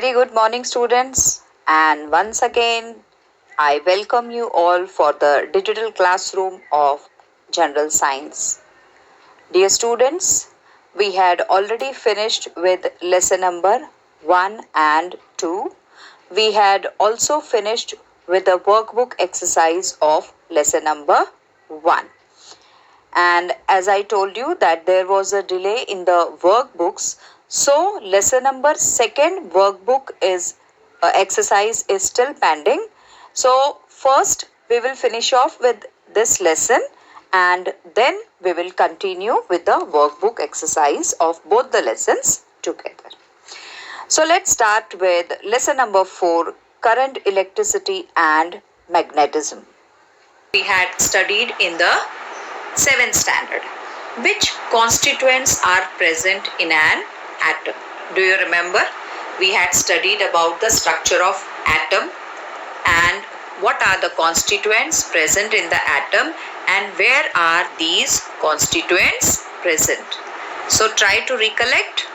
Very good morning, students. And once again, I welcome you all for the digital classroom of General Science. Dear students, we had already finished with lesson number 1 and 2. We had also finished with the workbook exercise of lesson number 1. And as I told you that there was a delay in the workbooks, so lesson number second workbook is exercise is still pending. So first we will finish off with this lesson and then we will continue with the workbook exercise of both the lessons together. So let's start with lesson number 4, current, electricity and magnetism. We had studied in the 7th standard. Which constituents are present in an atom? Do you remember? We had studied about the structure of atom and what are the constituents present in the atom and where are these constituents present. So try to recollect.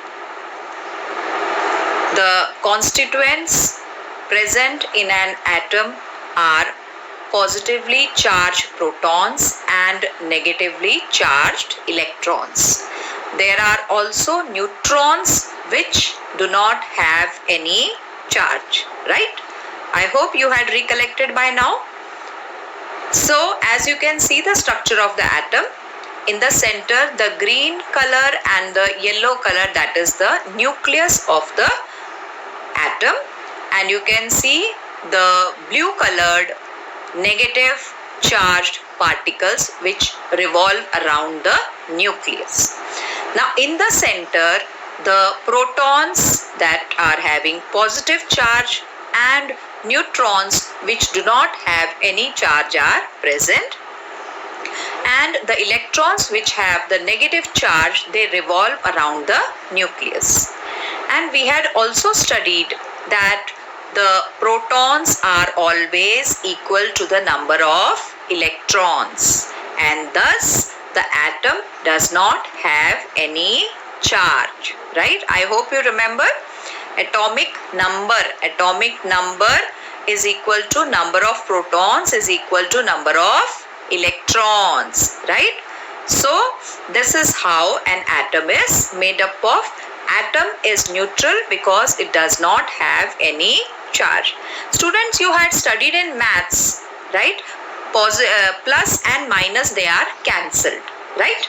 The constituents present in an atom are positively charged protons and negatively charged electrons. There are also neutrons which do not have any charge, right? I hope you had recollected by now. So as you can see the structure of the atom, in the center the green color and the yellow color, that is the nucleus of the atom, and you can see the blue colored negative charged particles which revolve around the nucleus. Now in the center the protons that are having positive charge and neutrons which do not have any charge are present, and the electrons which have the negative charge, they revolve around the nucleus. And we had also studied that the protons are always equal to the number of electrons and thus the atom does not have any charge, right? I hope you remember. Atomic number is equal to number of protons is equal to number of electrons, right? So this is how an atom is made up of. Atom is neutral because it does not have any charge. Students, you had studied in maths, right? Plus and minus, they are cancelled, right?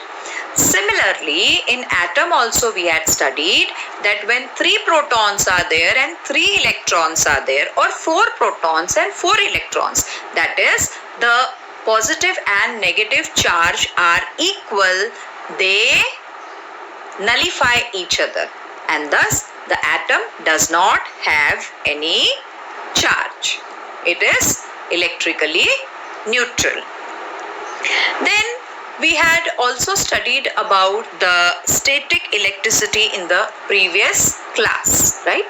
Similarly, in atom also we had studied that when 3 protons are there and 3 electrons are there, or 4 protons and 4 electrons, that is the positive and negative charge are equal, they nullify each other and thus the atom does not have any charge. It is electrically neutral. Then we had also studied about the static electricity in the previous class, right?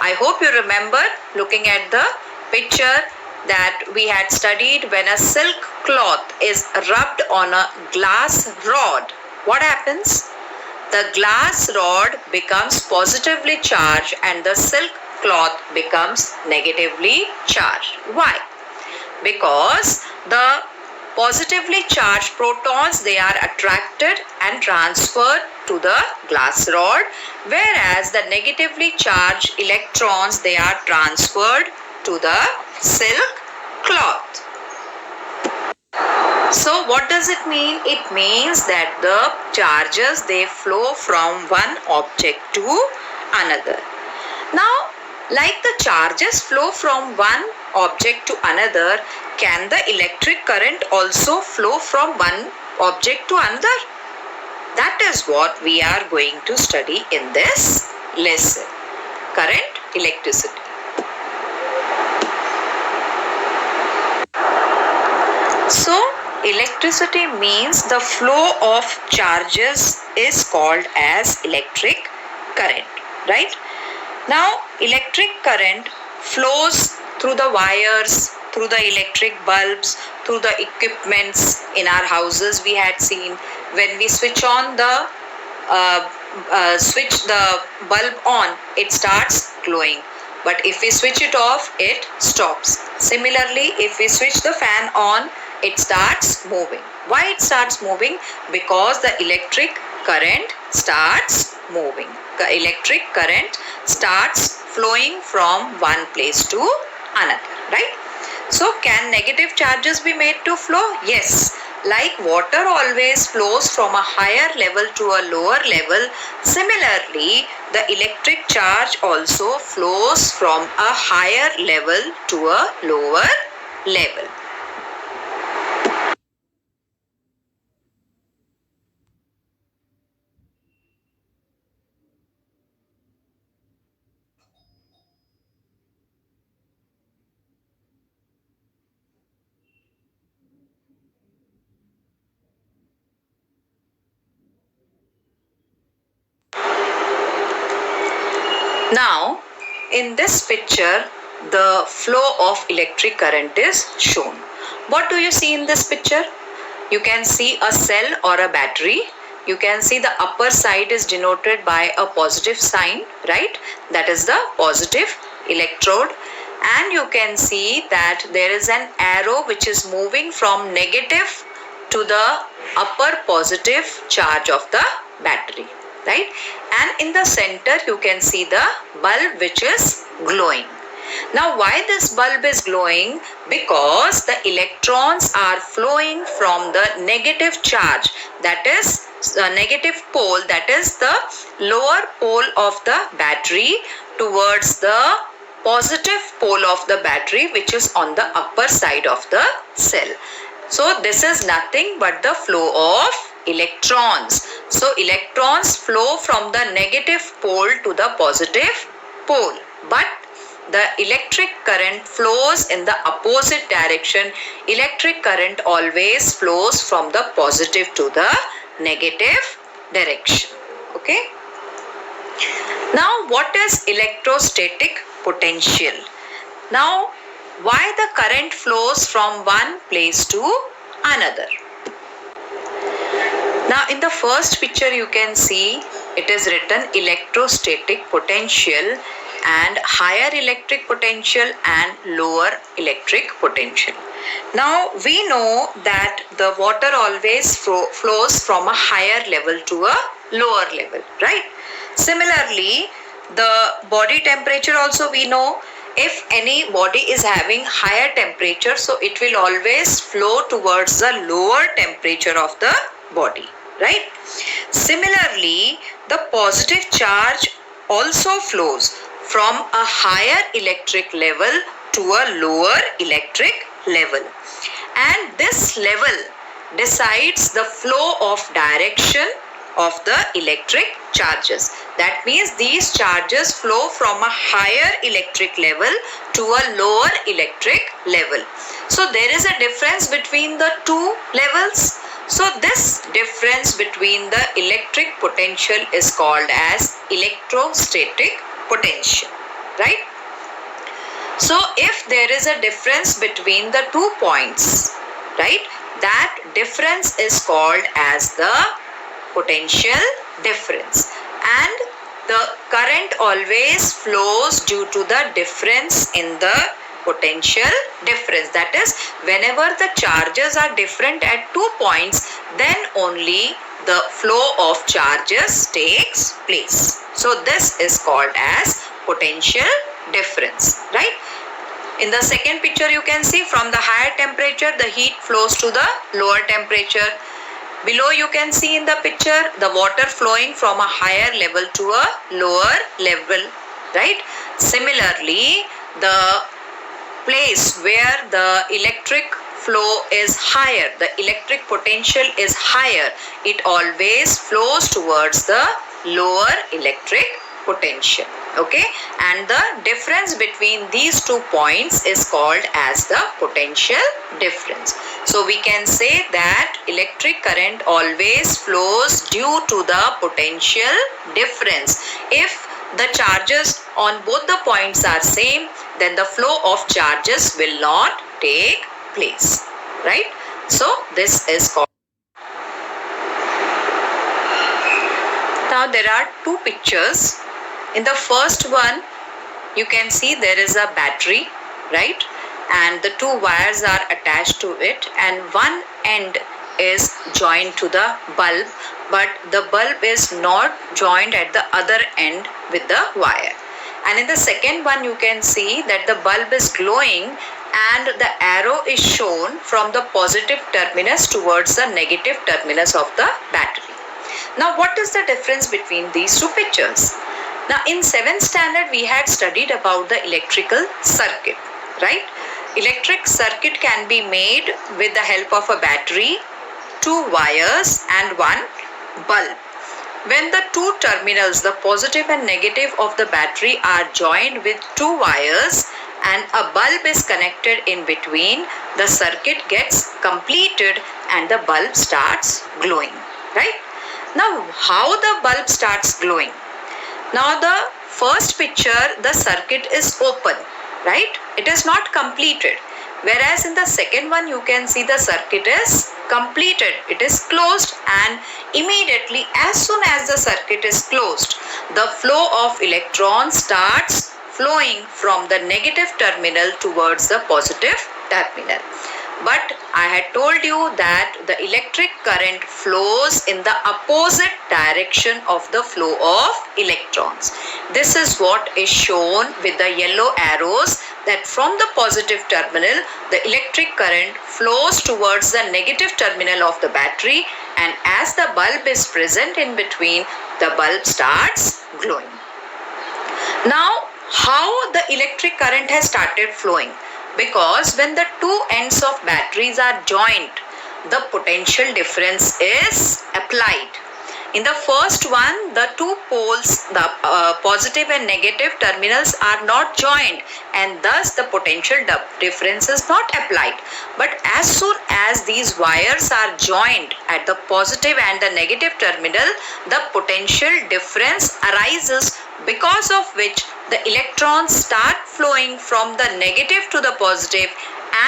I hope you remember looking at the picture that we had studied when a silk cloth is rubbed on a glass rod. What happens? The glass rod becomes positively charged and the silk cloth becomes negatively charged. Why? Because the positively charged protons, they are attracted and transferred to the glass rod, whereas the negatively charged electrons, they are transferred to the silk cloth. So what does it mean? It means that the charges, they flow from one object to another. Now, like the charges flow from one object to another, can the electric current also flow from one object to another? That is what we are going to study in this lesson. Current, electricity. So, electricity means the flow of charges is called as electric current, right? Now, electric current flows through the wires, through the electric bulbs, through the equipments in our houses. We had seen when we switch on the bulb on, it starts start glowing. But if we switch it off, it stops. Similarly, if we switch the fan on, it starts moving. Why it starts moving? Because the electric current starts moving. The electric current starts flowing from one place to another, right? So can negative charges be made to flow? Yes. Like water always flows from a higher level to a lower level, similarly, the electric charge also flows from a higher level to a lower level. Now, in this picture, the flow of electric current is shown. What do you see in this picture? You can see a cell or a battery. You can see the upper side is denoted by a positive sign, right? That is the positive electrode. And you can see that there is an arrow which is moving from negative to the upper positive charge of the battery, right? And in the center you can see the bulb which is glowing. Now why this bulb is glowing? Because the electrons are flowing from the negative charge, that is the negative pole, that is the lower pole of the battery, towards the positive pole of the battery which is on the upper side of the cell. So this is nothing but the flow of electrons. So electrons flow from the negative pole to the positive pole, but the electric current flows in the opposite direction. Electric current always flows from the positive to the negative direction. Okay. Now what is electrostatic potential? Now why the current flows from one place to another? Now in the first picture you can see it is written electrostatic potential and higher electric potential and lower electric potential. Now we know that the water always flows from a higher level to a lower level, right? Similarly, the body temperature also we know, if any body is having higher temperature, so it will always flow towards the lower temperature of the body, right? Similarly, the positive charge also flows from a higher electric level to a lower electric level, and this level decides the flow of direction of the electric charges. That means these charges flow from a higher electric level to a lower electric level. So there is a difference between the two levels. So this difference between the electric potential is called as electrostatic potential, right? So if there is a difference between the 2 points, right, that difference is called as the potential difference, and the current always flows due to the difference in the potential difference. That is, whenever the charges are different at 2 points, then only the flow of charges takes place. So this is called as potential difference, right? In the second picture you can see from the higher temperature the heat flows to the lower temperature. Below you can see in the picture the water flowing from a higher level to a lower level, right? Similarly, the place where the electric flow is higher, the electric potential is higher, it always flows towards the lower electric potential. Okay, and the difference between these 2 points is called as the potential difference. So we can say that electric current always flows due to the potential difference. If the charges on both the points are same, then the flow of charges will not take place, right? So this is called. Now there are 2 pictures. In the first one, you can see there is a battery, right? And the two wires are attached to it, and one end is joined to the bulb, but the bulb is not joined at the other end with the wire. And in the second one, you can see that the bulb is glowing and the arrow is shown from the positive terminus towards the negative terminus of the battery. Now, what is the difference between these two pictures? Now, in 7th standard, we had studied about the electrical circuit, right? Electric circuit can be made with the help of a battery, two wires and one bulb. When the two terminals, the positive and negative of the battery, are joined with two wires and a bulb is connected in between, the circuit gets completed and the bulb starts glowing, right? Now, how the bulb starts glowing? Now, the first picture, the circuit is open, right? It is not completed. Whereas in the second one, you can see the circuit is completed. It is closed, and immediately as soon as the circuit is closed, the flow of electrons starts flowing from the negative terminal towards the positive terminal. But I had told you that the electric current flows in the opposite direction of the flow of electrons. This is what is shown with the yellow arrows, that from the positive terminal, the electric current flows towards the negative terminal of the battery, and as the bulb is present in between, the bulb starts glowing. Now, how the electric current has started flowing? Because when the two ends of batteries are joined, the potential difference is applied. In the first one, the two poles, the positive and negative terminals, are not joined, and thus the potential difference is not applied. But as soon as these wires are joined at the positive and the negative terminal, the potential difference arises, because of which the electrons start flowing from the negative to the positive,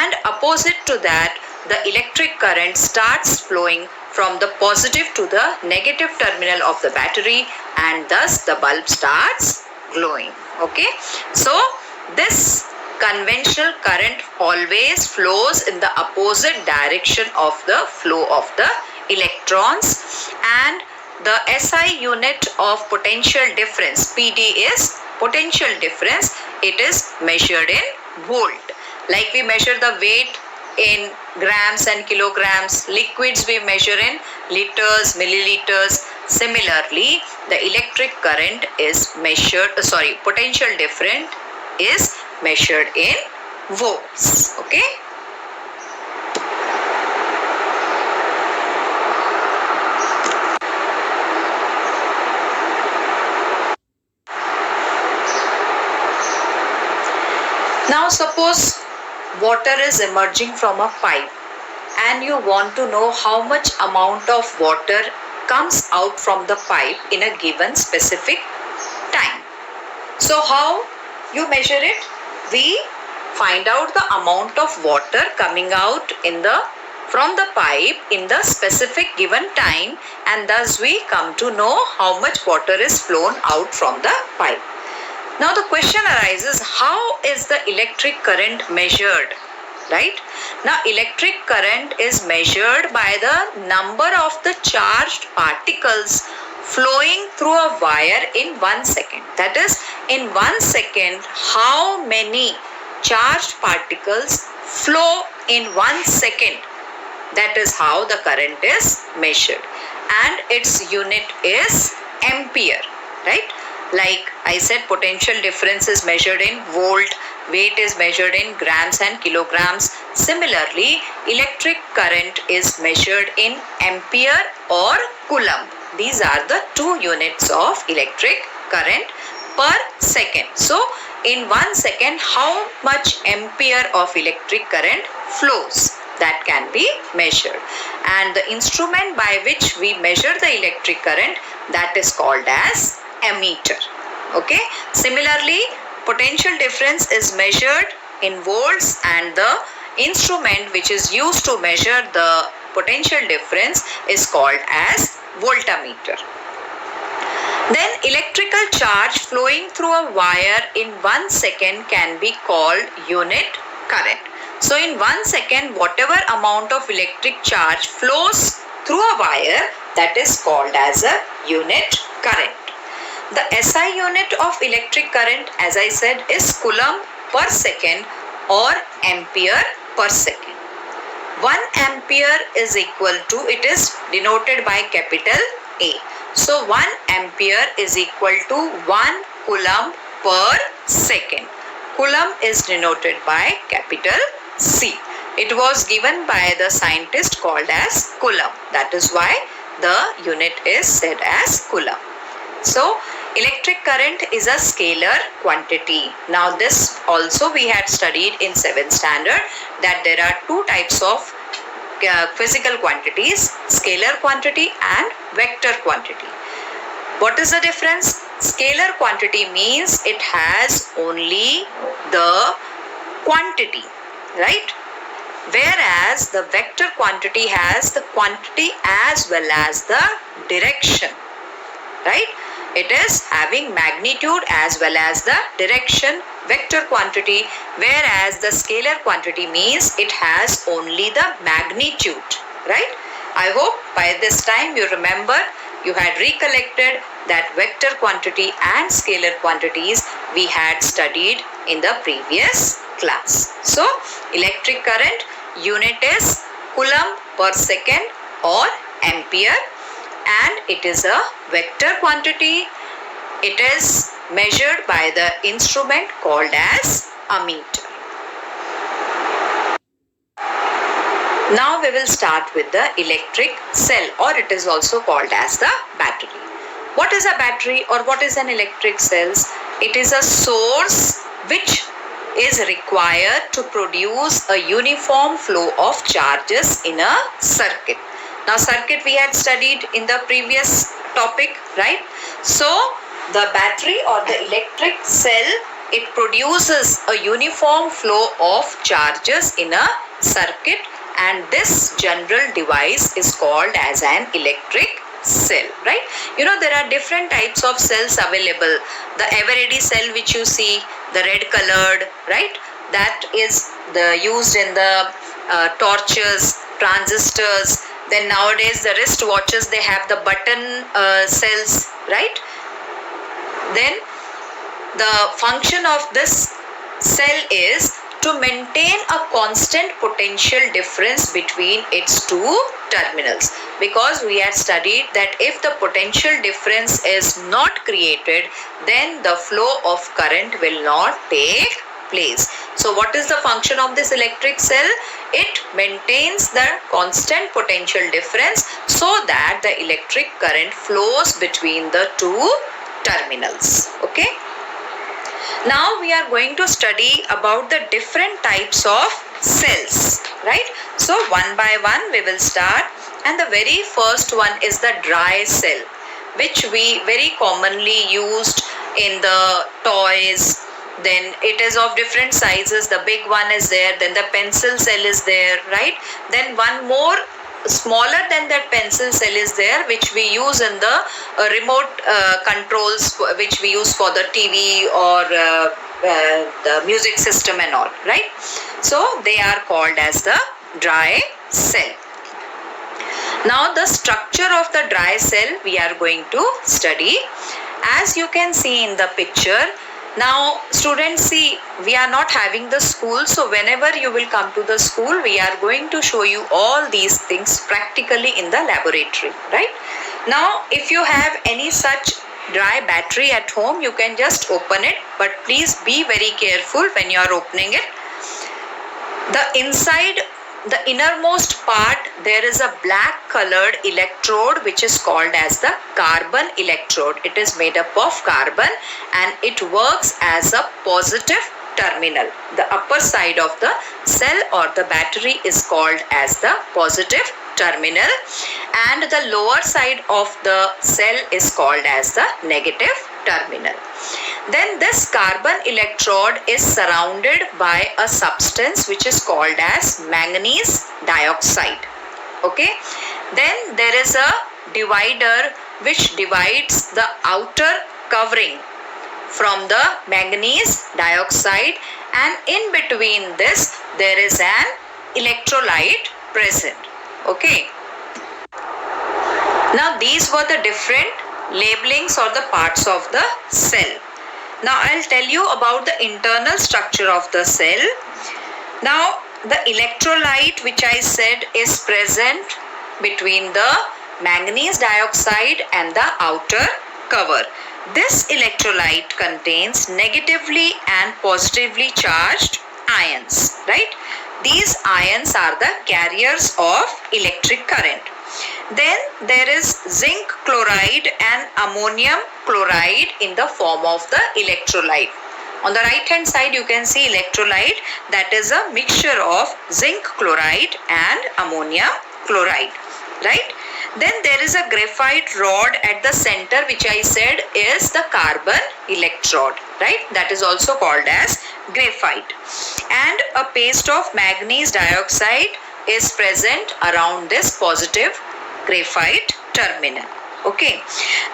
and opposite to that, the electric current starts flowing from the positive to the negative terminal of the battery, and thus the bulb starts glowing. Okay, so this conventional current always flows in the opposite direction of the flow of the electrons, and the SI unit of potential difference, PD, is potential difference. It is measured in volt. Like we measure the weight in grams and kilograms, liquids we measure in liters, milliliters. Similarly, the electric current is measured, potential difference is measured in volts. Okay. Now suppose water is emerging from a pipe and you want to know how much amount of water comes out from the pipe in a given specific time. So how you measure it? We find out the amount of water coming out from the pipe in the specific given time, and thus we come to know how much water is flown out from the pipe. Now the question arises, how is the electric current measured? Right? Now electric current is measured by the number of the charged particles flowing through a wire in 1 second. That is, in 1 second, how many charged particles flow in 1 second. That is how the current is measured, and its unit is ampere, right? Like I said, potential difference is measured in volt, weight is measured in grams and kilograms. Similarly, electric current is measured in ampere or coulomb. These are the two units of electric current per second. So, in 1 second, how much ampere of electric current flows? That can be measured. And the instrument by which we measure the electric current, that is called as ammeter. Okay. Similarly, potential difference is measured in volts, and the instrument which is used to measure the potential difference is called as voltmeter. Then electrical charge flowing through a wire in 1 second can be called unit current. So in 1 second, whatever amount of electric charge flows through a wire, that is called as a unit current. The SI unit of electric current, as I said, is coulomb per second or ampere per second. 1 ampere is equal to, it is denoted by capital A. So 1 ampere is equal to 1 coulomb per second. Coulomb is denoted by capital C. It was given by the scientist called as Coulomb. That is why the unit is said as coulomb. So electric current is a scalar quantity. Now this also we had studied in 7th standard, that there are two types of physical quantities, scalar quantity and vector quantity. What is the difference? Scalar quantity means it has only the quantity, right? Whereas the vector quantity has the quantity as well as the direction, right? It is having magnitude as well as the direction, vector quantity, whereas the scalar quantity means it has only the magnitude, right? I hope by this time you remember, you had recollected that vector quantity and scalar quantities we had studied in the previous class. So electric current unit is coulomb per second or ampere, and it is a vector quantity. It is measured by the instrument called as a meter. Now we will start with the electric cell, or it is also called as the battery. What is a battery or what is an electric cell? It is a source which is required to produce a uniform flow of charges in a circuit. Now circuit we had studied in the previous topic, right? So the battery or the electric cell, it produces a uniform flow of charges in a circuit, and this general device is called as an electric cell, right? You know, there are different types of cells available. The ever-ready cell which you see, the red colored, right? That is used in the torches, transistors. Then nowadays the wrist watches, they have the button cells, right? Then the function of this cell is to maintain a constant potential difference between its two terminals, because we had studied that if the potential difference is not created, then the flow of current will not take place. So what is the function of this electric cell? It maintains the constant potential difference so that the electric current flows between the two terminals. Okay. Now we are going to study about the different types of cells, right? So one by one we will start, and the very first one is the dry cell, which we very commonly used in the toys. Then it is of different sizes. The big one is there, then the pencil cell is there, right? Then one more smaller than that pencil cell is there, which we use in the remote controls, which we use for the TV or the music system and all, right? So they are called as the dry cell. Now the structure of the dry cell we are going to study. As you can see in the picture, now students, see, we are not having the school, so whenever you will come to the school, we are going to show you all these things practically in the laboratory, right? Now if you have any such dry battery at home, you can just open it, but please be very careful when you are opening it. The inside, the innermost part, there is a black colored electrode which is called as the carbon electrode. It is made up of carbon and it works as a positive terminal. The upper side of the cell or the battery is called as the positive terminal, and the lower side of the cell is called as the negative terminal. Then this carbon electrode is surrounded by a substance which is called as manganese dioxide. Okay. Then there is a divider which divides the outer covering from the manganese dioxide, and in between this there is an electrolyte present. Okay. Now these were the different labelings or the parts of the cell. Now I'll tell you about the internal structure of the cell. Now the electrolyte, which I said is present between the manganese dioxide and the outer cover. This electrolyte contains negatively and positively charged ions, right? These ions are the carriers of electric current. Then there is zinc chloride and ammonium chloride in the form of the electrolyte. On the right hand side you can see electrolyte, that is a mixture of zinc chloride and ammonium chloride, right? Then there is a graphite rod at the center, which I said is the carbon electrode, right? That is also called as graphite. And a paste of manganese dioxide is present around this positive graphite terminal. Okay.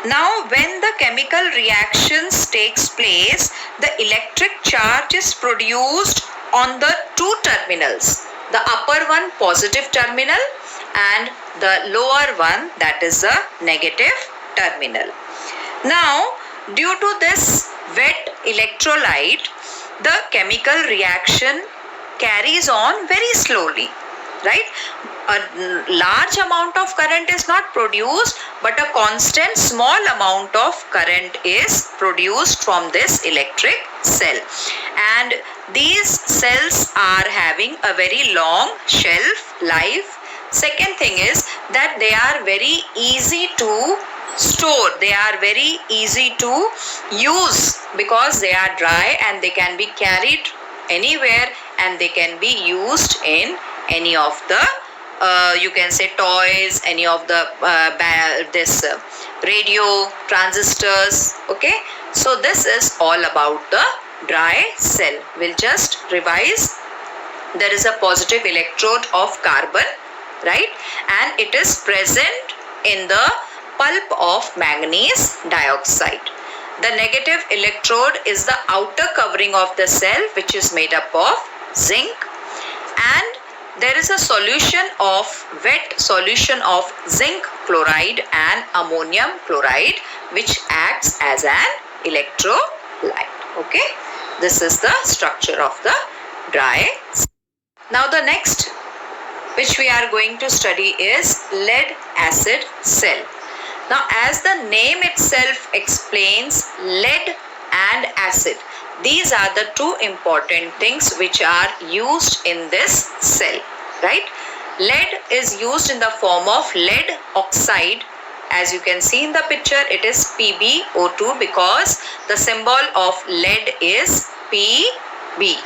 Now when the chemical reactions takes place, the electric charge is produced on the two terminals. The upper one positive terminal and the lower one, that is the negative terminal. Now due to this wet electrolyte, the chemical reaction carries on very slowly, right? A large amount of current is not produced, but a constant small amount of current is produced from this electric cell. And these cells are having a very long shelf life. Second thing is that they are very easy to store. They are very easy to use because they are dry and they can be carried anywhere and they can be used in any of the you can say toys, any of the radio, transistors. Okay, so this is all about the dry cell. We'll just revise. There is a positive electrode of carbon, right, and it is present in the pulp of manganese dioxide. The negative electrode is the outer covering of the cell, which is made up of zinc, and there is a wet solution of zinc chloride and ammonium chloride, which acts as an electrolyte. Okay, this is the structure of the dry cell. Now the next which we are going to study is lead acid cell. Now as the name itself explains, lead and acid, these are the two important things which are used in this cell, right? Lead is used in the form of lead oxide. As you can see in the picture, it is PbO2 because the symbol of lead is Pb.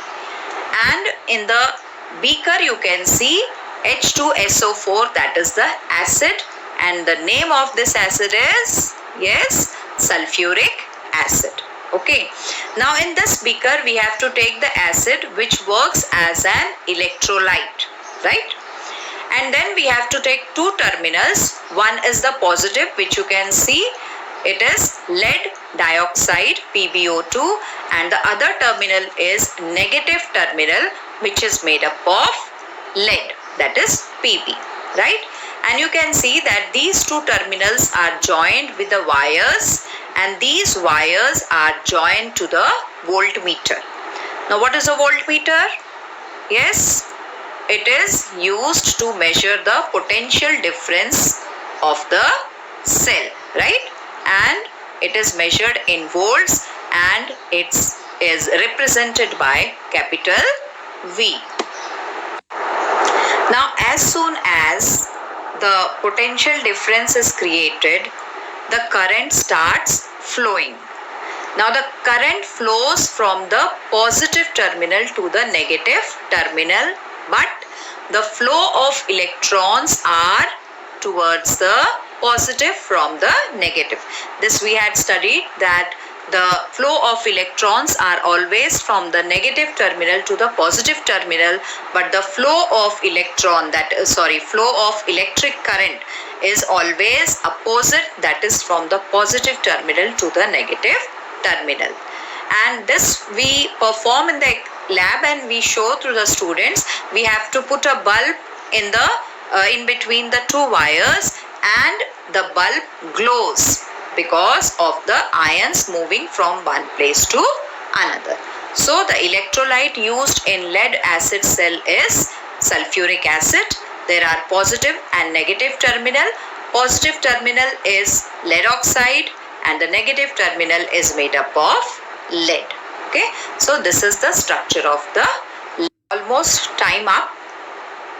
And in the beaker you can see H2SO4, that is the acid, and the name of this acid is, yes, sulfuric acid. Okay, now in this beaker we have to take the acid which works as an electrolyte, right? And then we have to take two terminals. One is the positive, which you can see, it is lead dioxide PbO2, and the other terminal is negative terminal, which is made up of lead, that is Pb, right? And you can see that these two terminals are joined with the wires, and these wires are joined to the voltmeter. Now what is a voltmeter? Yes, it is used to measure the potential difference of the cell, right? And it is measured in volts, and it is represented by capital V. Now as soon as the potential difference is created, the current starts flowing. Now the current flows from the positive terminal to the negative terminal, but the flow of electrons are towards the positive from the negative. This we had studied, that the flow of electrons are always from the negative terminal to the positive terminal, but the flow of flow of electric current is always opposite, that is from the positive terminal to the negative terminal. And this we perform in the lab and we show to the students. We have to put a bulb in the in between the two wires, and the bulb glows because of the ions moving from one place to another. So the electrolyte used in lead acid cell is sulfuric acid. There are positive and negative terminal. Positive terminal is lead oxide and the negative terminal is made up of lead. Okay, so this is the structure of the lead. Almost time up.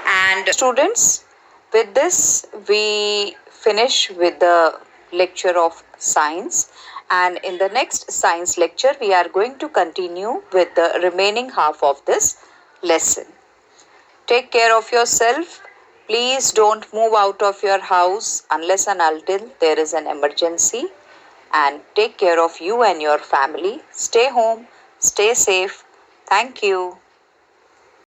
And students, with this we finish with the lecture of science, and in the next science lecture we are going to continue with the remaining half of this lesson. Take care of yourself. Please don't move out of your house unless and until there is an emergency, and take care of you and your family. Stay home, stay safe. Thank you.